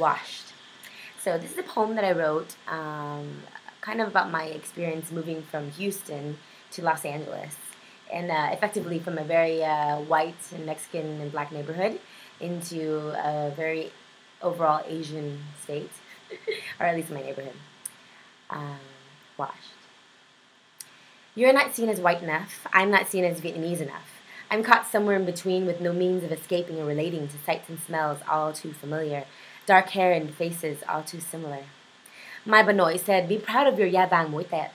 Washed. So this is a poem that I wrote kind of about my experience moving from Houston to Los Angeles, and effectively from a very white and Mexican and black neighborhood into a very overall Asian state, or at least my neighborhood. Um, Washed. You're not seen as white enough. I'm not seen as Vietnamese enough. I'm caught somewhere in between with no means of escaping or relating to sights and smells all too familiar, dark hair and faces all too similar. My Banoy said, be proud of your yabang moitet,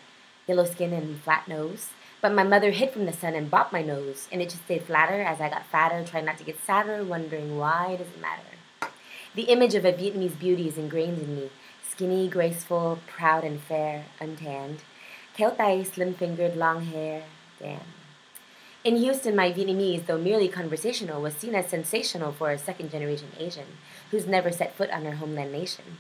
yellow skin and flat nose. But my mother hid from the sun and bopped my nose, and it just stayed flatter as I got fatter, trying not to get sadder, wondering why does it matter. The image of a Vietnamese beauty is ingrained in me, skinny, graceful, proud and fair, untanned. Khéo tay, slim-fingered, long hair, damn. In Houston, my Vietnamese, though merely conversational, was seen as sensational for a second-generation Asian who's never set foot on her homeland nation.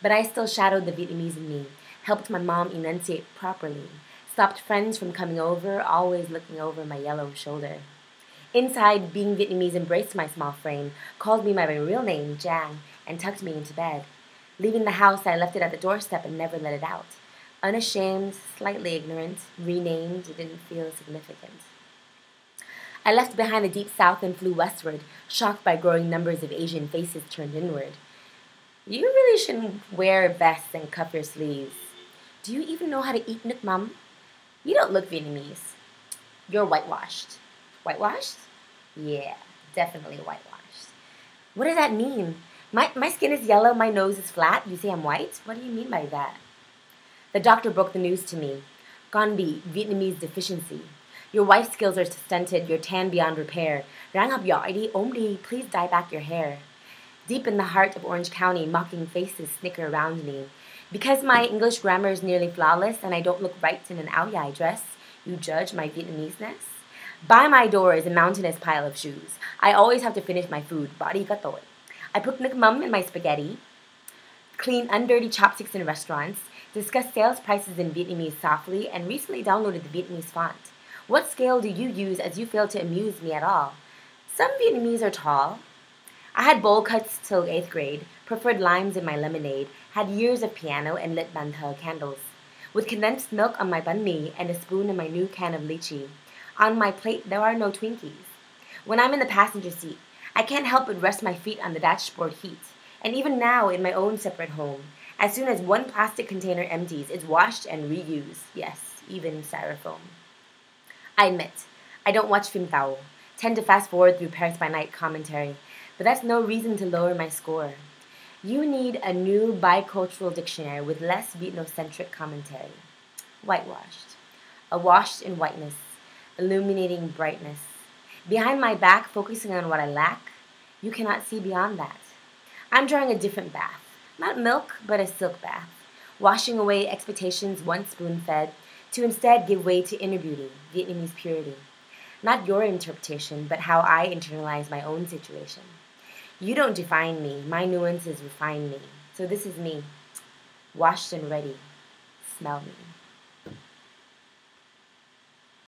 But I still shadowed the Vietnamese in me, helped my mom enunciate properly, stopped friends from coming over, always looking over my yellow shoulder. Inside, being Vietnamese embraced my small frame, called me by my real name, Giang, and tucked me into bed. Leaving the house, I left it at the doorstep and never let it out. Unashamed, slightly ignorant, renamed, it didn't feel significant. I left behind the deep south and flew westward, shocked by growing numbers of Asian faces turned inward. You really shouldn't wear vests and cuff your sleeves. Do you even know how to eat nước mắm? You don't look Vietnamese. You're whitewashed. Whitewashed? Yeah, definitely whitewashed. What does that mean? My skin is yellow, my nose is flat. You say I'm white? What do you mean by that? The doctor broke the news to me. Con bị Vietnamese deficiency. Your wife's skills are stunted, you're tan beyond repair. Ráng học giỏi đi, ốm đi, please dye back your hair. Deep in the heart of Orange County, mocking faces snicker around me. Because my English grammar is nearly flawless and I don't look right in an áo dài dress, you judge my Vietnamese-ness? By my door is a mountainous pile of shoes. I always have to finish my food, body ka tội. I put nước mắm in my spaghetti, clean undirty chopsticks in restaurants, discuss sales prices in Vietnamese softly, and recently downloaded the Vietnamese font. What scale do you use as you fail to amuse me at all? Some Vietnamese are tall. I had bowl cuts till 8th grade, preferred limes in my lemonade, had years of piano and lit ban thờ candles. With condensed milk on my banh mi and a spoon in my new can of lychee. On my plate, there are no Twinkies. When I'm in the passenger seat, I can't help but rest my feet on the dashboard heat. And even now, in my own separate home, as soon as one plastic container empties, it's washed and reused. Yes, even styrofoam. I admit, I don't watch phim tao, tend to fast forward through Paris by Night commentary, but that's no reason to lower my score. You need a new bicultural dictionary with less Vietnocentric commentary. Whitewashed. Awashed in whiteness, illuminating brightness. Behind my back, focusing on what I lack, you cannot see beyond that. I'm drawing a different bath. Not milk, but a silk bath. Washing away expectations once spoon-fed, to instead give way to inner beauty, Vietnamese purity. Not your interpretation, but how I internalize my own situation. You don't define me, my nuances refine me. So this is me, washed and ready. Smell me.